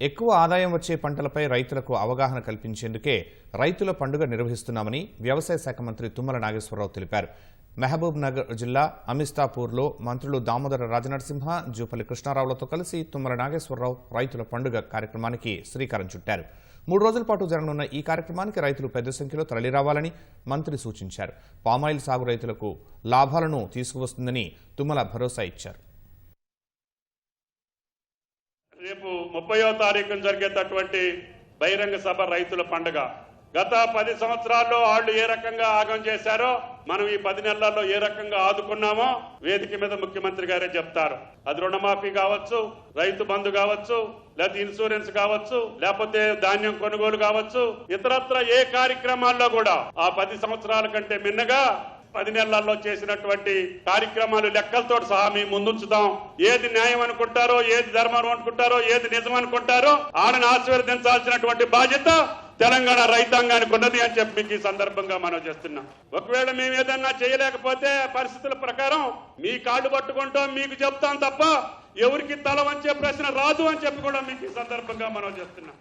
ఎక్కువ ఆదాయం వచ్చే పంటలపై రైతులకు అవగాహన కల్పించేందుకే రైతుల పండుగ నిర్వహిస్తున్నామని వ్యవసాయ శాఖ మంత్రి తుమ్మల నాగేశ్వరరావు తెలిపారు. మహబూబ్ నగర్ జిల్లా అమిస్తాపూర్లో మంత్రులు దామోదర రాజనరసింహ, జూపల్లి కృష్ణారావులతో కలిసి తుమ్మల నాగేశ్వరరావు రైతుల పండుగ కార్యక్రమానికి శ్రీకారం చుట్టారు. 3 రోజుల పాటు జరగనున్న ఈ కార్యక్రమానికి రైతులు పెద్ద సంఖ్యలో తరలిరావాలని మంత్రి సూచించారు. పామాయిల్ సాగు రైతులకు లాభాలను తీసుకువస్తుందని తుమ్మల భరోసా ఇచ్చారు. రేపు 30వ తారీఖున జరిగేటటువంటి బహిరంగ సభ రైతుల పండుగ. గత 10 సంవత్సరాల్లో వాళ్ళు ఏ రకంగా ఆగం చేశారో, మనం ఈ 10 నెలల్లో ఏ రకంగా ఆదుకున్నామో వేదిక మీద ముఖ్యమంత్రి గారే చెప్తారు. అది రుణమాఫీ కావచ్చు, రైతు బంధు కావచ్చు, లేకపోతే ఇన్సూరెన్స్ కావచ్చు, లేకపోతే ధాన్యం కొనుగోలు కావచ్చు, ఇతరత్ర ఏ కార్యక్రమాల్లో కూడా ఆ 10 సంవత్సరాల కంటే మిన్నగా 10 నెలల్లో చేసినటువంటి కార్యక్రమాలు లెక్కలతో సహా మీ ముందుంచుతాం. ఏది న్యాయం అనుకుంటారో, ఏది ధర్మం అనుకుంటారో, ఏది నిజం అనుకుంటారో ఆడను ఆశీర్వదించాల్సినటువంటి బాధ్యత తెలంగాణ రైతాంగానికి ఉన్నది అని చెప్పి మీకు ఈ సందర్భంగా మనం చేస్తున్నాం. ఒకవేళ మేము ఏదన్నా చేయలేకపోతే పరిస్థితుల ప్రకారం మీ కాళ్ళు పట్టుకుంటాం, మీకు చెప్తాం తప్ప ఎవరికి తల వంచే ప్రశ్న రాదు అని చెప్పి కూడా మీకు ఈ సందర్భంగా మనం చేస్తున్నాం.